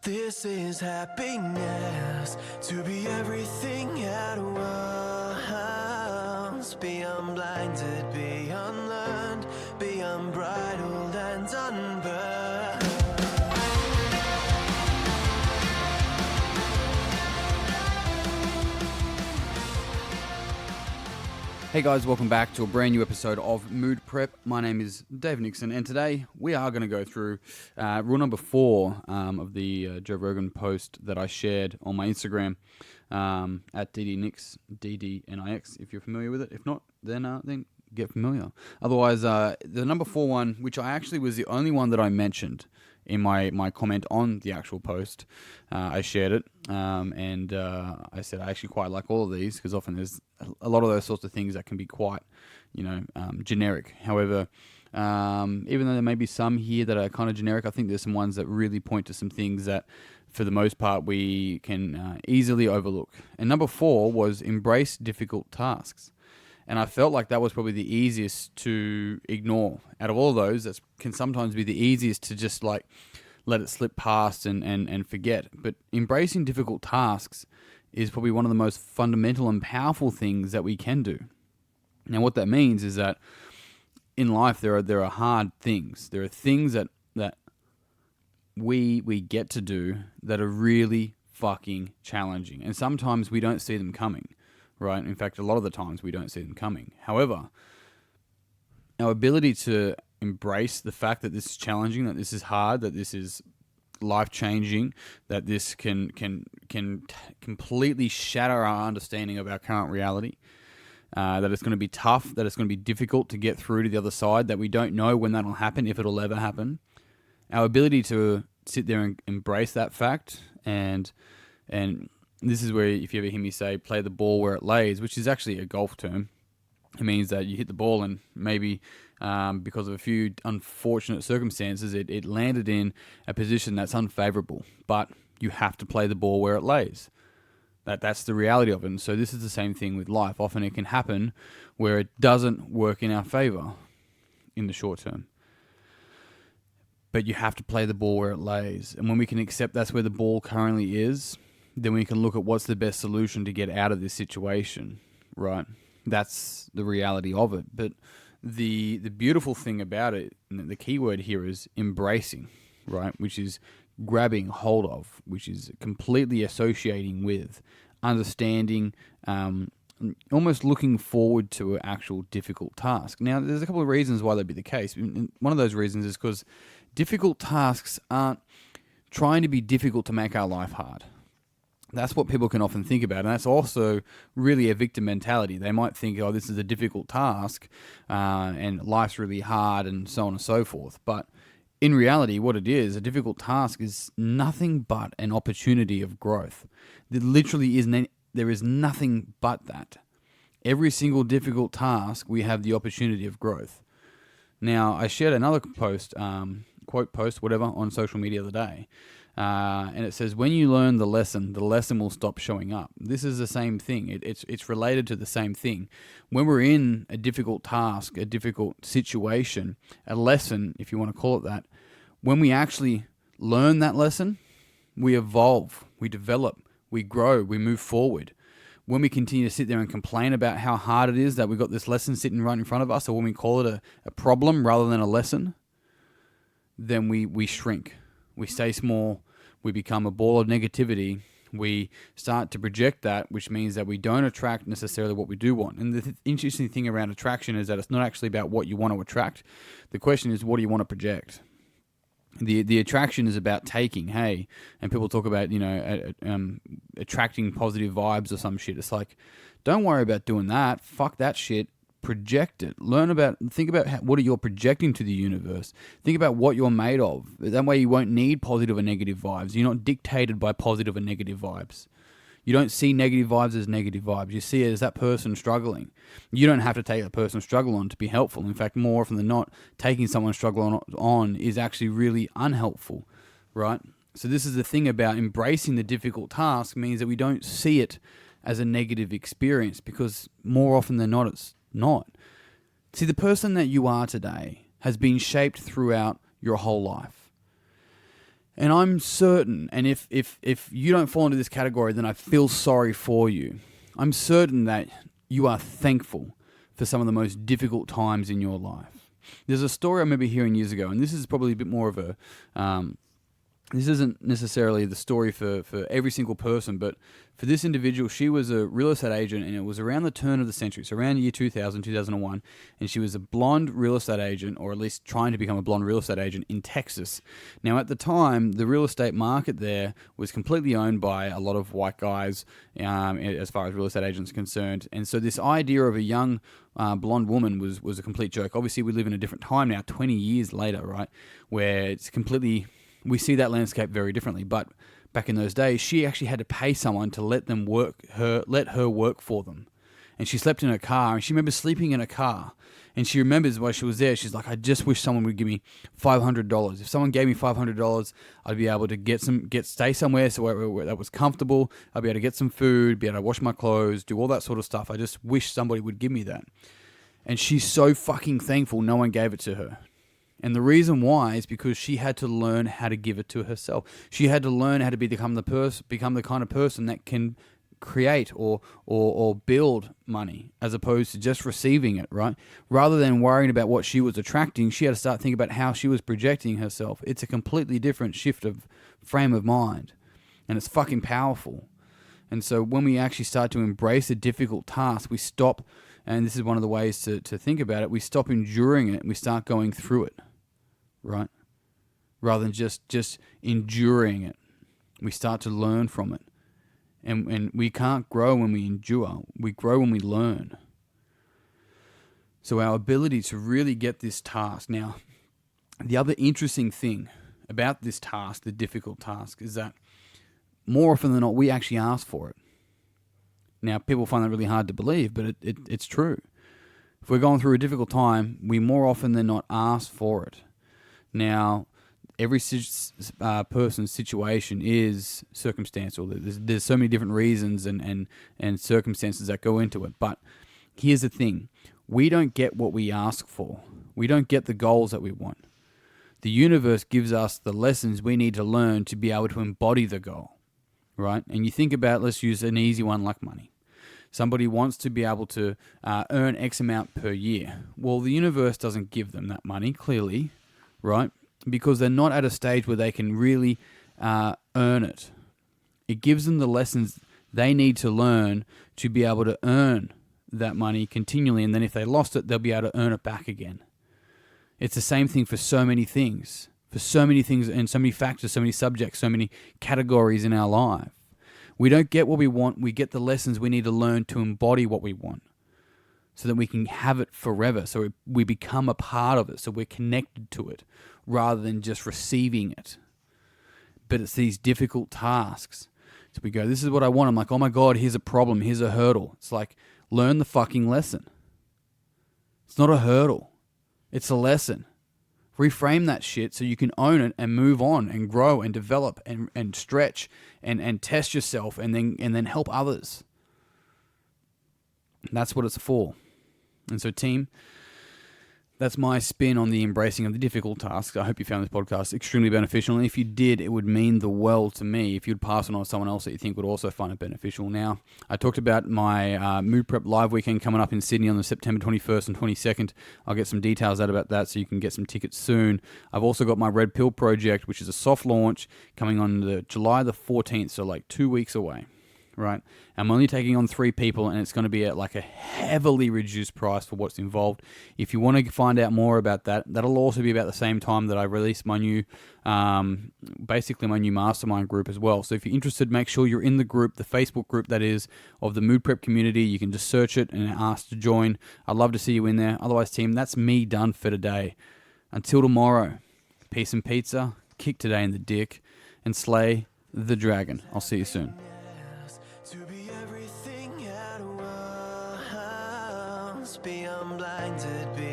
This is happiness, to be everything at once. Be unblinded, be unlearned, be unbridled and unburned. Hey guys, welcome back to a brand new episode of Mood Prep. My name is Dave Nixon, and today we are going to go through rule number 4 of the Joe Rogan post that I shared on my Instagram at DDNix, DDNIX, if you're familiar with it. If not, then get familiar. Otherwise, the number 4 one, which I actually was the only one that I mentioned in my comment on the actual post, I shared it, and I said I actually quite like all of these because often there's a lot of those sorts of things that can be quite, generic. However, even though there may be some here that are kind of generic, I think there's some ones that really point to some things that, for the most part, we can easily overlook. And number 4 was embrace difficult tasks. And I felt like that was probably the easiest to ignore. Out of all of those, that can sometimes be the easiest to just like let it slip past and forget. But embracing difficult tasks is probably one of the most fundamental and powerful things that we can do. Now, what that means is that in life there are hard things. There are things that we get to do that are really fucking challenging. And sometimes we don't see them coming. Right? In fact, a lot of the times we don't see them coming. However, our ability to embrace the fact that this is challenging, that this is hard, that this is life-changing, that this can completely shatter our understanding of our current reality, that it's going to be tough, that it's going to be difficult to get through to the other side, that we don't know when that'll happen, if it'll ever happen. Our ability to sit there and embrace that fact and this is where, if you ever hear me say, play the ball where it lays, which is actually a golf term. It means that you hit the ball and maybe because of a few unfortunate circumstances, it landed in a position that's unfavorable. But you have to play the ball where it lays. That's the reality of it. And so this is the same thing with life. Often it can happen where it doesn't work in our favor in the short term. But you have to play the ball where it lays. And when we can accept that's where the ball currently is, then we can look at what's the best solution to get out of this situation, right? That's the reality of it. But the beautiful thing about it, and the key word here is embracing, right? Which is grabbing hold of, which is completely associating with, understanding, almost looking forward to an actual difficult task. Now, there's a couple of reasons why that'd be the case. And one of those reasons is because difficult tasks aren't trying to be difficult to make our life hard. That's what people can often think about, and that's also really a victim mentality. They might think, oh, this is a difficult task, and life's really hard, and so on and so forth. But in reality, what it is, a difficult task is nothing but an opportunity of growth. There literally there is nothing but that. Every single difficult task, we have the opportunity of growth. Now, I shared another post, quote post, whatever, on social media the other day. And it says, when you learn the lesson will stop showing up. This is the same thing. It's related to the same thing. When we're in a difficult task, a difficult situation, a lesson, if you want to call it that, when we actually learn that lesson, we evolve, we develop, we grow, we move forward. When we continue to sit there and complain about how hard it is that we've got this lesson sitting right in front of us, or when we call it a problem rather than a lesson, then we shrink. We stay small, we become a ball of negativity, we start to project that, which means that we don't attract necessarily what we do want. And the interesting thing around attraction is that it's not actually about what you want to attract. The question is, what do you want to project? The attraction is about taking, hey, and people talk about, attracting positive vibes or some shit. It's like, don't worry about doing that. Fuck that shit. Project it. Think about what you're projecting to the universe. Think about what you're made of. That way you won't need positive or negative vibes. You're not dictated by positive or negative vibes. You don't see negative vibes as negative vibes. You see it as that person struggling. You don't have to take that person's struggle on to be helpful. In fact, more often than not, taking someone's struggle on is actually really unhelpful, right? So this is the thing about embracing the difficult task, means that we don't see it as a negative experience, because more often than not, it's not. See, the person that you are today has been shaped throughout your whole life. And I'm certain, and if you don't fall into this category, then I feel sorry for you. I'm certain that you are thankful for some of the most difficult times in your life. There's a story I remember hearing years ago, and this is probably a bit more of a... this isn't necessarily the story for every single person, but for this individual, she was a real estate agent, and it was around the turn of the century, so around year 2000, 2001, and she was a blonde real estate agent, or at least trying to become a blonde real estate agent in Texas. Now, at the time, the real estate market there was completely owned by a lot of white guys, as far as real estate agents are concerned, and so this idea of a young blonde woman was a complete joke. Obviously, we live in a different time now, 20 years later, right, where it's completely... We see that landscape very differently, but back in those days, she actually had to pay someone to let her work for them. And she slept in her car, and she remembers sleeping in a car. And she remembers while she was there, she's like, I just wish someone would give me $500. If someone gave me $500, I'd be able to stay somewhere where that was comfortable. I'd be able to get some food, be able to wash my clothes, do all that sort of stuff. I just wish somebody would give me that. And she's so fucking thankful no one gave it to her. And the reason why is because she had to learn how to give it to herself. She had to learn how to become the kind of person that can create or build money as opposed to just receiving it, right? Rather than worrying about what she was attracting, she had to start thinking about how she was projecting herself. It's a completely different shift of frame of mind, and it's fucking powerful. And so when we actually start to embrace a difficult task, we stop, and this is one of the ways to think about it, we stop enduring it and we start going through it. Right? Rather than just enduring it. We start to learn from it. And we can't grow when we endure. We grow when we learn. So our ability to really get this task. Now, the other interesting thing about this task, the difficult task, is that more often than not, we actually ask for it. Now, people find that really hard to believe, but it's true. If we're going through a difficult time, we more often than not ask for it. Now, every person's situation is circumstantial. There's so many different reasons and circumstances that go into it. But here's the thing. We don't get what we ask for. We don't get the goals that we want. The universe gives us the lessons we need to learn to be able to embody the goal, right? And you think about, let's use an easy one like money. Somebody wants to be able to earn X amount per year. Well, the universe doesn't give them that money, clearly, right? Because they're not at a stage where they can really earn it. It gives them the lessons they need to learn to be able to earn that money continually, and then if they lost it, they'll be able to earn it back again. It's the same thing for so many things. For so many things and so many factors, so many subjects, so many categories in our life. We don't get what we want, we get the lessons we need to learn to embody what we want. So that we can have it forever, so we become a part of it, so we're connected to it, rather than just receiving it. But it's these difficult tasks. So we go, this is what I want. I'm like, oh my God, here's a problem, here's a hurdle. It's like, learn the fucking lesson. It's not a hurdle. It's a lesson. Reframe that shit so you can own it and move on and grow and develop and stretch and test yourself and then help others. That's what it's for. And so, team, that's my spin on the embracing of the difficult tasks. I hope you found this podcast extremely beneficial. And if you did, it would mean the world to me if you'd pass it on to someone else that you think would also find it beneficial. Now, I talked about my Mood Prep Live weekend coming up in Sydney on the September 21st and 22nd. I'll get some details out about that so you can get some tickets soon. I've also got my Red Pill project, which is a soft launch, coming on July the 14th, so like 2 weeks away. Right, I'm only taking on 3 people, and it's going to be at like a heavily reduced price for what's involved. If you want to find out more about that, that'll also be about the same time that I release my new, basically my new mastermind group as well. So if you're interested, make sure you're in the group, the Facebook group that is of the Mood Prep community. You can just search it and ask to join. I'd love to see you in there. Otherwise, team, that's me done for today. Until tomorrow, peace and pizza. Kick today in the dick and slay the dragon. I'll see you soon. To be everything at once, be unblinded, be